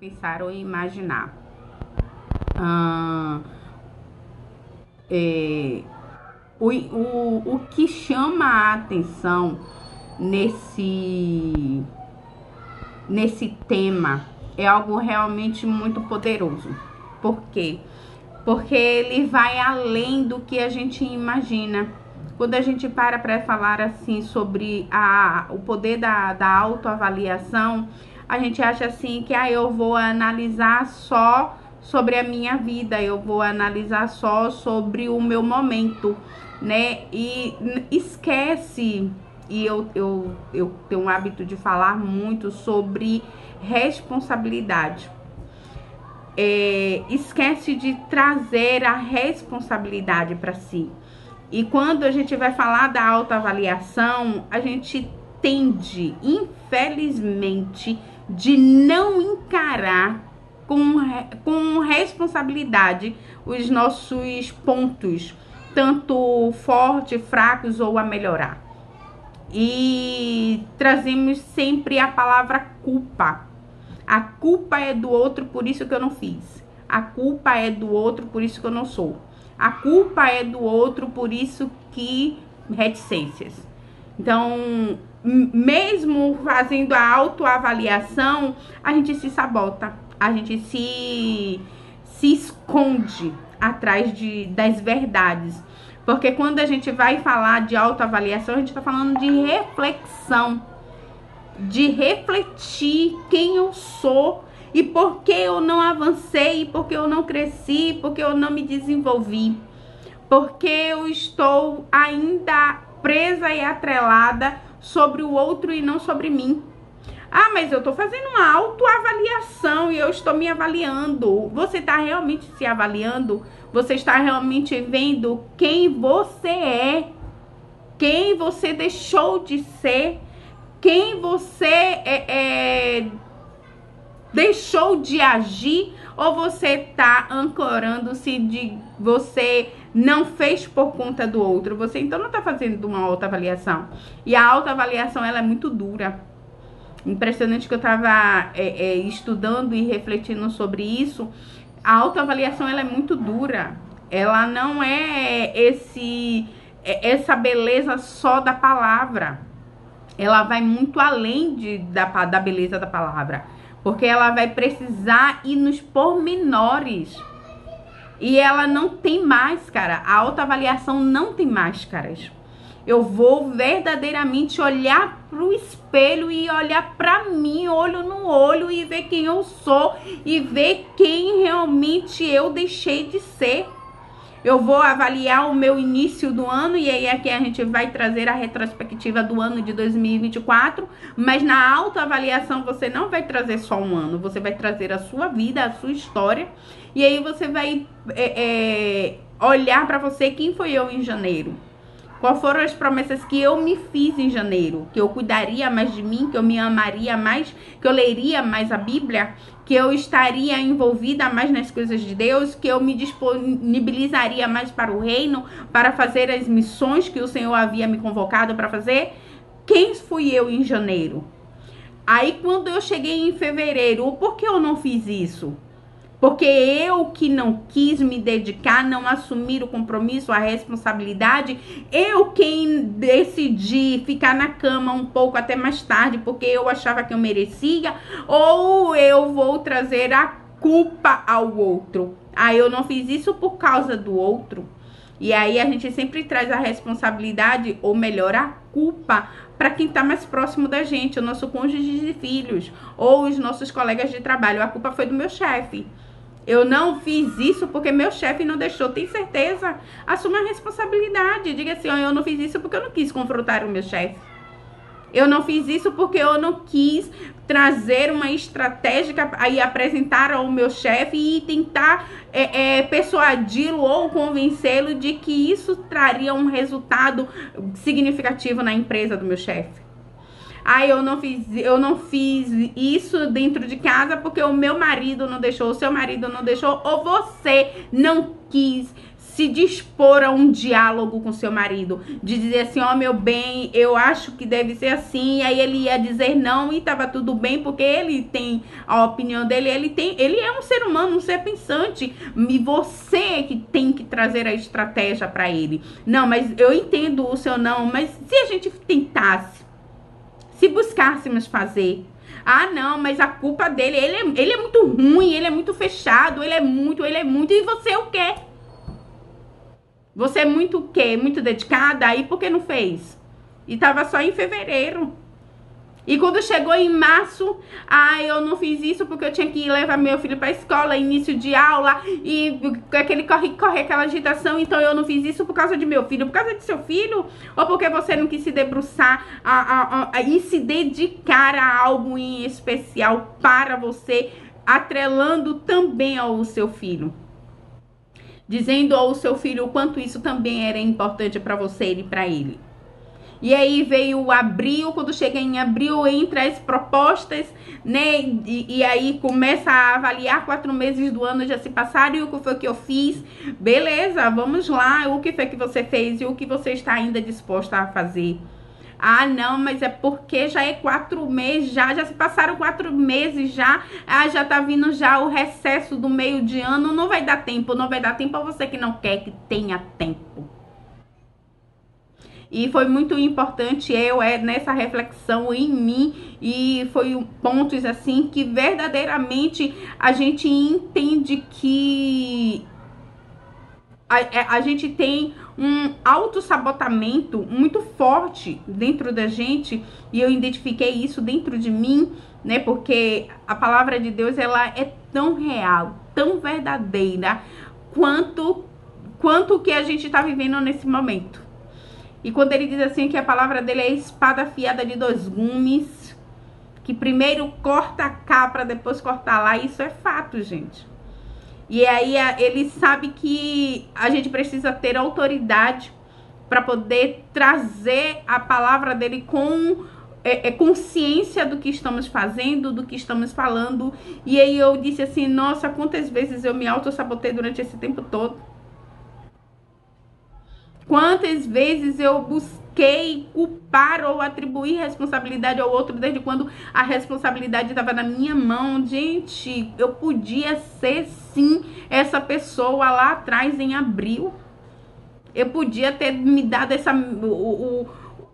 pensar ou imaginar. O que chama a atenção nesse tema é algo realmente muito poderoso. Por quê? Porque ele vai além do que a gente imagina. Quando a gente para falar assim sobre o poder da autoavaliação, a gente acha assim que eu vou analisar só sobre a minha vida, eu vou analisar só sobre o meu momento, né? E esquece, e eu tenho o hábito de falar muito sobre responsabilidade. Esquece de trazer a responsabilidade para si. E quando a gente vai falar da autoavaliação, a gente tende, infelizmente, de não encarar com responsabilidade os nossos pontos, tanto fortes, fracos ou a melhorar. E trazemos sempre a palavra culpa. A culpa é do outro, por isso que eu não fiz. A culpa é do outro, por isso que eu não sou. A culpa é do outro, por isso que reticências. Então, mesmo fazendo a autoavaliação, a gente se sabota, a gente se esconde atrás das verdades. Porque quando a gente vai falar de autoavaliação, a gente está falando de reflexão, de refletir quem eu sou e por que eu não avancei, por que eu não cresci, por que eu não me desenvolvi, porque eu estou ainda presa e atrelada sobre o outro e não sobre mim. Mas eu tô fazendo uma autoavaliação e eu estou me avaliando. Você está realmente se avaliando? Você está realmente vendo quem você é? Quem você deixou de ser? Quem você deixou de agir? Ou você tá ancorando-se de você não fez por conta do outro? Você então não tá fazendo uma autoavaliação. E a autoavaliação, ela é muito dura. Impressionante que eu tava estudando e refletindo sobre isso. A autoavaliação, ela é muito dura. Ela não é essa beleza só da palavra. Ela vai muito além da beleza da palavra. Porque ela vai precisar ir nos pormenores. E ela não tem máscara. A autoavaliação não tem máscaras. Eu vou verdadeiramente olhar pro espelho e olhar pra mim, olho no olho, e ver quem eu sou e ver quem realmente eu deixei de ser. Eu vou avaliar o meu início do ano, e aí aqui a gente vai trazer a retrospectiva do ano de 2024, mas na autoavaliação você não vai trazer só um ano, você vai trazer a sua vida, a sua história, e aí você vai olhar para você, quem foi eu em janeiro? Quais foram as promessas que eu me fiz em janeiro? Que eu cuidaria mais de mim, que eu me amaria mais, que eu leria mais a Bíblia, que eu estaria envolvida mais nas coisas de Deus, que eu me disponibilizaria mais para o reino, para fazer as missões que o Senhor havia me convocado para fazer. Quem fui eu em janeiro? Aí quando eu cheguei em fevereiro, por que eu não fiz isso? Porque eu que não quis me dedicar, não assumir o compromisso, a responsabilidade, eu quem decidi ficar na cama um pouco até mais tarde, porque eu achava que eu merecia, ou eu vou trazer a culpa ao outro. Eu não fiz isso por causa do outro. E aí a gente sempre traz a responsabilidade, ou melhor, a culpa, para quem está mais próximo da gente, o nosso cônjuge e filhos, ou os nossos colegas de trabalho. A culpa foi do meu chefe. Eu não fiz isso porque meu chefe não deixou. Tem certeza? Assuma a responsabilidade. Diga assim, eu não fiz isso porque eu não quis confrontar o meu chefe. Eu não fiz isso porque eu não quis trazer uma estratégia e apresentar ao meu chefe e tentar persuadi-lo ou convencê-lo de que isso traria um resultado significativo na empresa do meu chefe. Eu não fiz isso dentro de casa porque o meu marido não deixou, o seu marido não deixou, ou você não quis se dispor a um diálogo com seu marido, de dizer assim, ó, meu bem, eu acho que deve ser assim, e aí ele ia dizer não e tava tudo bem, porque ele tem a opinião dele, ele é um ser humano, um ser pensante, e você que tem que trazer a estratégia para ele. Não, mas eu entendo o seu não, mas se a gente tentasse, se buscássemos fazer, ah, não, mas a culpa dele, ele é muito ruim, ele é muito fechado, ele é muito, e você o quê? Você é muito o quê? Muito dedicada? Aí por que não fez? E tava só em fevereiro. E quando chegou em março, eu não fiz isso porque eu tinha que levar meu filho para a escola, início de aula, e aquele corre, aquela agitação, então eu não fiz isso por causa de meu filho, por causa de seu filho, ou porque você não quis se debruçar e se dedicar a algo em especial para você, atrelando também ao seu filho. Dizendo ao seu filho o quanto isso também era importante para você e para ele. E aí veio o abril, quando chega em abril, entra as propostas, né? E aí começa a avaliar 4 meses do ano já se passaram e o que foi que eu fiz. Beleza, vamos lá, o que foi que você fez e o que você está ainda disposta a fazer. Ah, não, mas é porque já é 4 meses, já se passaram 4 meses já. Já tá vindo já o recesso do meio de ano, não vai dar tempo a você que não quer que tenha tempo. E foi muito importante nessa reflexão em mim, e foi pontos assim que verdadeiramente a gente entende que a gente tem um autossabotamento muito forte dentro da gente, e eu identifiquei isso dentro de mim, né? Porque a palavra de Deus, ela é tão real, tão verdadeira, quanto o que a gente está vivendo nesse momento. E quando ele diz assim que a palavra dele é espada afiada de 2 gumes, que primeiro corta cá para depois cortar lá, isso é fato, gente. E aí ele sabe que a gente precisa ter autoridade para poder trazer a palavra dele com consciência do que estamos fazendo, do que estamos falando. E aí eu disse assim, nossa, quantas vezes eu me autossabotei durante esse tempo todo. Quantas vezes eu busquei culpar ou atribuir responsabilidade ao outro, desde quando a responsabilidade estava na minha mão. Gente, eu podia ser sim essa pessoa lá atrás em abril. Eu podia ter me dado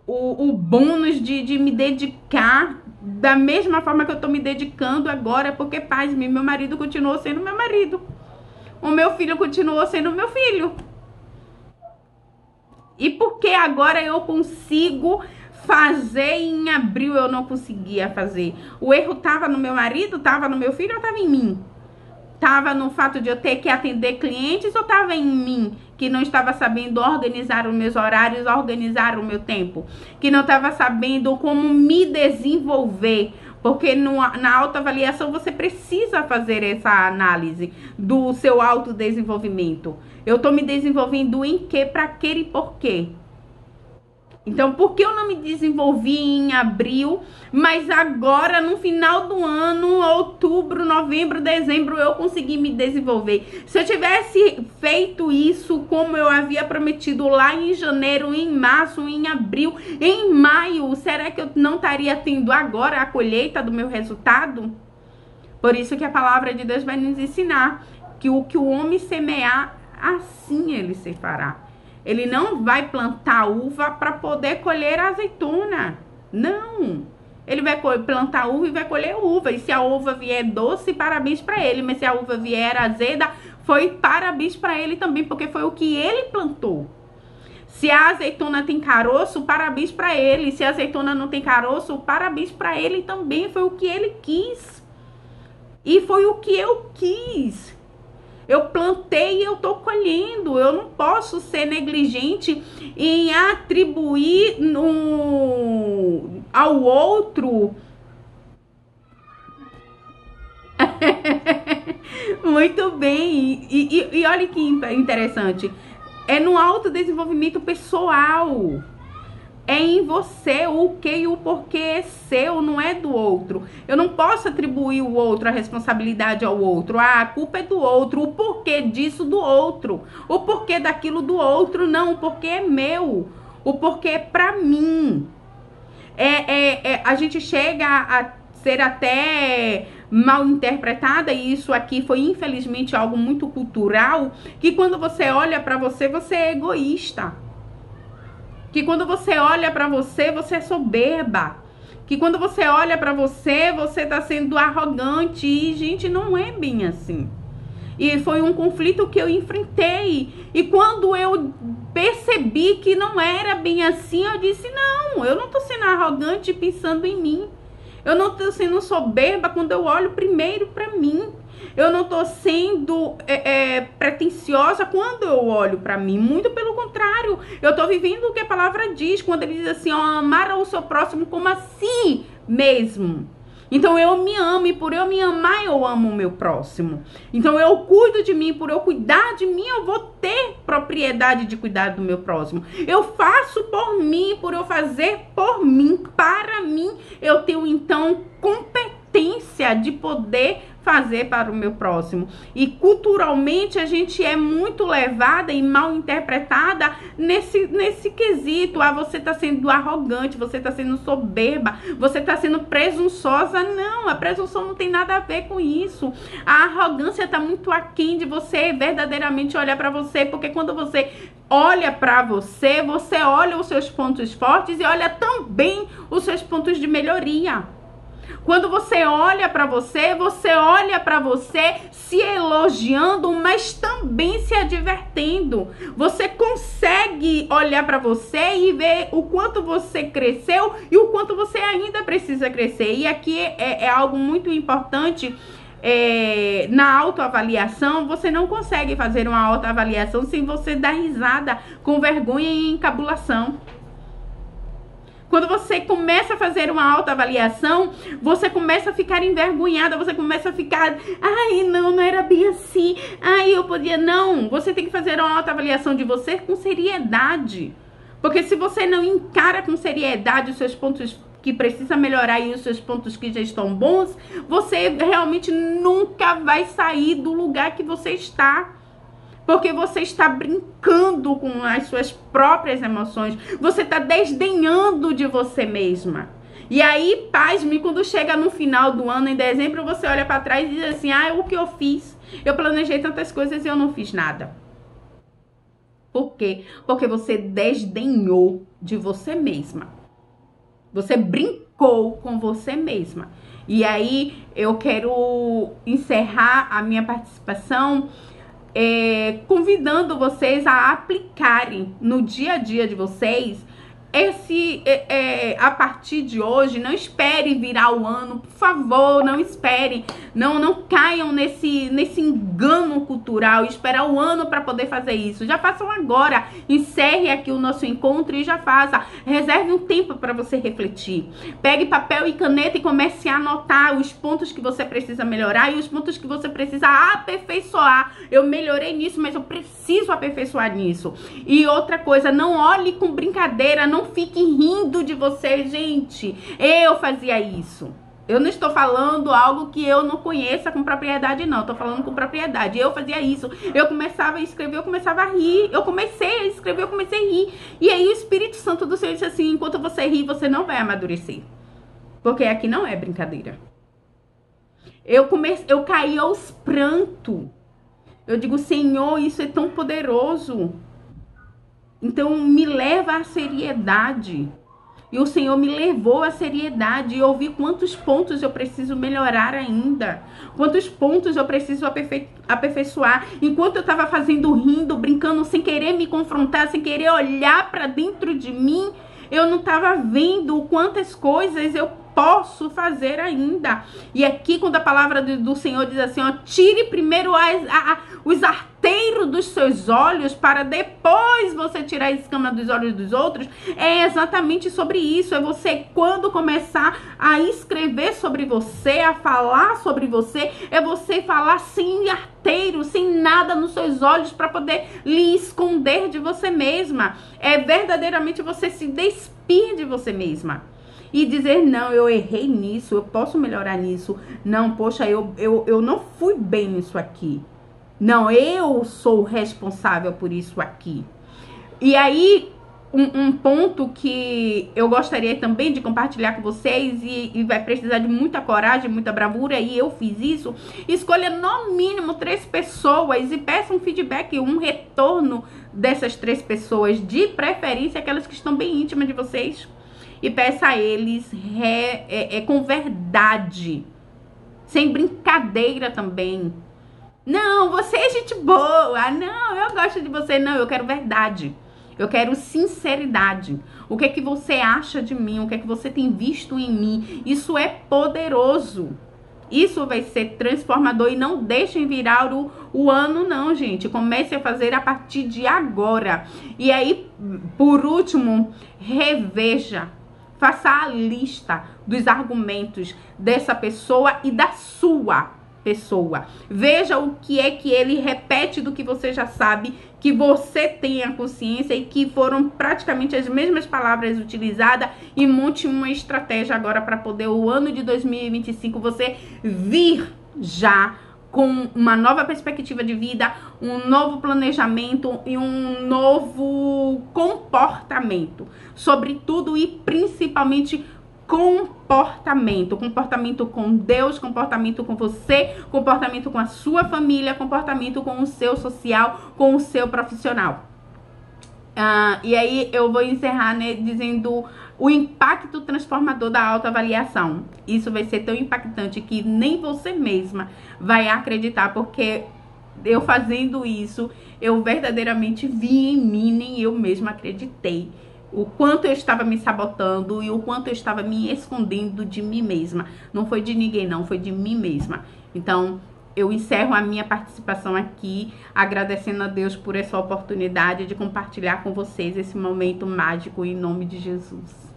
o bônus de me dedicar da mesma forma que eu tô me dedicando agora, porque, paz, meu marido continuou sendo meu marido. O meu filho continuou sendo meu filho. E porque agora eu consigo fazer e em abril eu não conseguia fazer? O erro estava no meu marido, estava no meu filho ou estava em mim? Estava no fato de eu ter que atender clientes ou estava em mim, que não estava sabendo organizar os meus horários, organizar o meu tempo? Que não estava sabendo como me desenvolver? Porque na autoavaliação você precisa fazer essa análise do seu autodesenvolvimento. Eu tô me desenvolvendo em quê, pra quê e por quê? Então, por que eu não me desenvolvi em abril, mas agora no final do ano, outubro, novembro, dezembro, eu consegui me desenvolver? Se eu tivesse feito isso como eu havia prometido lá em janeiro, em março, em abril, em maio, será que eu não estaria tendo agora a colheita do meu resultado? Por isso que a palavra de Deus vai nos ensinar que o que o homem semear, assim ele se fará. Ele não vai plantar uva para poder colher azeitona. Não. Ele vai plantar uva e vai colher uva. E se a uva vier doce, parabéns para ele. Mas se a uva vier azeda, foi parabéns para ele também, porque foi o que ele plantou. Se a azeitona tem caroço, parabéns para ele. Se a azeitona não tem caroço, parabéns para ele também. Foi o que ele quis. E foi o que eu quis. Eu plantei e eu tô colhendo. Eu não posso ser negligente em atribuir ao outro. Muito bem. E olha que interessante. É no autodesenvolvimento pessoal. é em você, o que e o porquê é seu, não é do outro. Eu não posso atribuir o outro, a responsabilidade ao outro. Ah, a culpa é do outro, o porquê disso do outro, o porquê daquilo do outro, não, o porquê é meu, o porquê é pra mim. A gente chega a ser até mal interpretada, e isso aqui foi infelizmente algo muito cultural, que quando você olha pra você, você é egoísta. Que quando você olha pra você, você é soberba. Que quando você olha pra você, você tá sendo arrogante. E, gente, não é bem assim. E foi um conflito que eu enfrentei. E quando eu percebi que não era bem assim, eu disse, não, eu não tô sendo arrogante pensando em mim. Eu não tô sendo soberba quando eu olho primeiro pra mim. Eu não tô sendo pretensiosa quando eu olho pra mim. Muito pelo contrário. Eu tô vivendo o que a palavra diz. Quando ele diz assim, ó, amar ao seu próximo como a si mesmo. Então eu me amo, e por eu me amar, eu amo o meu próximo. Então eu cuido de mim, por eu cuidar de mim, eu vou ter propriedade de cuidar do meu próximo. Eu faço por mim, por eu fazer por mim, para mim, eu tenho então competência de poder fazer para o meu próximo. E culturalmente a gente é muito levada e mal interpretada nesse quesito. Ah, você está sendo arrogante, você está sendo soberba, você está sendo presunçosa. Não, a presunção não tem nada a ver com isso. A arrogância está muito aquém de você verdadeiramente olhar para você, porque quando você olha para você, você olha os seus pontos fortes e olha também os seus pontos de melhoria. Quando você olha para você se elogiando, mas também se advertendo. Você consegue olhar para você e ver o quanto você cresceu e o quanto você ainda precisa crescer. E aqui é algo muito importante. Na autoavaliação, você não consegue fazer uma autoavaliação sem você dar risada, com vergonha e encabulação. Quando você começa a fazer uma autoavaliação, você começa a ficar envergonhada, você começa a ficar, ai, não era bem assim, ai, eu podia, não. Você tem que fazer uma autoavaliação de você com seriedade. Porque se você não encara com seriedade os seus pontos que precisa melhorar e os seus pontos que já estão bons, você realmente nunca vai sair do lugar que você está. Porque você está brincando com as suas próprias emoções. Você está desdenhando de você mesma. E aí, pasme, quando chega no final do ano, em dezembro, você olha para trás e diz assim, ah, o que eu fiz? Eu planejei tantas coisas e eu não fiz nada. Por quê? Porque você desdenhou de você mesma. Você brincou com você mesma. E aí, eu quero encerrar a minha participação convidando vocês a aplicarem no dia a dia de vocês a partir de hoje. Não espere virar o ano, por favor, não espere, não caiam nesse engano cultural, esperar o ano para poder fazer isso. Já façam agora, encerre aqui o nosso encontro e já faça, reserve um tempo para você refletir, pegue papel e caneta e comece a anotar os pontos que você precisa melhorar e os pontos que você precisa aperfeiçoar. Eu melhorei nisso, mas eu preciso aperfeiçoar nisso. E outra coisa, não olhe com brincadeira, não fique rindo de você, gente. Eu fazia isso. Eu não estou falando algo que eu não conheça com propriedade, não. Estou falando com propriedade. Eu fazia isso. Eu começava a escrever, eu começava a rir. Eu comecei a escrever, eu comecei a rir. E aí o Espírito Santo do Senhor disse assim, enquanto você ri, você não vai amadurecer. Porque aqui não é brincadeira. Eu caí aos prantos. Eu digo, Senhor, isso é tão poderoso. Então me leva à seriedade. E o Senhor me levou à seriedade. E eu vi quantos pontos eu preciso melhorar ainda. Quantos pontos eu preciso aperfeiçoar. Enquanto eu estava fazendo, rindo, brincando, sem querer me confrontar, sem querer olhar para dentro de mim, eu não estava vendo quantas coisas eu posso fazer ainda. E aqui, quando a palavra do Senhor diz assim, ó, tire primeiro os arteiros dos seus olhos para depois você tirar a escama dos olhos dos outros, é exatamente sobre isso. É você, quando começar a escrever sobre você, a falar sobre você, é você falar sem arteiro, sem nada nada nos seus olhos para poder lhe esconder de você mesma. É verdadeiramente você se despir de você mesma. E dizer, não, eu errei nisso, eu posso melhorar nisso. Não, poxa, eu não fui bem nisso aqui. Não, eu sou responsável por isso aqui. E aí, um ponto que eu gostaria também de compartilhar com vocês, e vai precisar de muita coragem, muita bravura, e eu fiz isso. Escolha no mínimo 3 pessoas e peça um feedback, um retorno dessas 3 pessoas, de preferência aquelas que estão bem íntimas de vocês. E peça a eles com verdade, sem brincadeira também. Não, você é gente boa. Não, eu gosto de você. Não, eu quero verdade. Eu quero sinceridade. O que é que você acha de mim? O que é que você tem visto em mim? Isso é poderoso. Isso vai ser transformador. E não deixem virar o ano, não, gente. Comece a fazer a partir de agora. E aí, por último, reveja. Faça a lista dos argumentos dessa pessoa e da sua pessoa. Veja o que é que ele repete do que você já sabe, que você tem a consciência e que foram praticamente as mesmas palavras utilizadas, e monte uma estratégia agora para poder o ano de 2025 você vir já com uma nova perspectiva de vida, um novo planejamento e um novo comportamento, sobretudo e principalmente comportamento com Deus, comportamento com você, comportamento com a sua família, comportamento com o seu social, com o seu profissional. E aí eu vou encerrar, né, dizendo o impacto transformador da autoavaliação. Isso vai ser tão impactante que nem você mesma vai acreditar, porque eu fazendo isso, eu verdadeiramente vi em mim, nem eu mesma acreditei o quanto eu estava me sabotando e o quanto eu estava me escondendo de mim mesma. Não foi de ninguém, não, foi de mim mesma. Então, eu encerro a minha participação aqui, agradecendo a Deus por essa oportunidade de compartilhar com vocês esse momento mágico em nome de Jesus.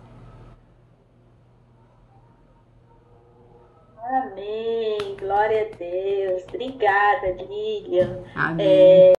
Amém, glória a Deus. Obrigada, Lilian. Amém.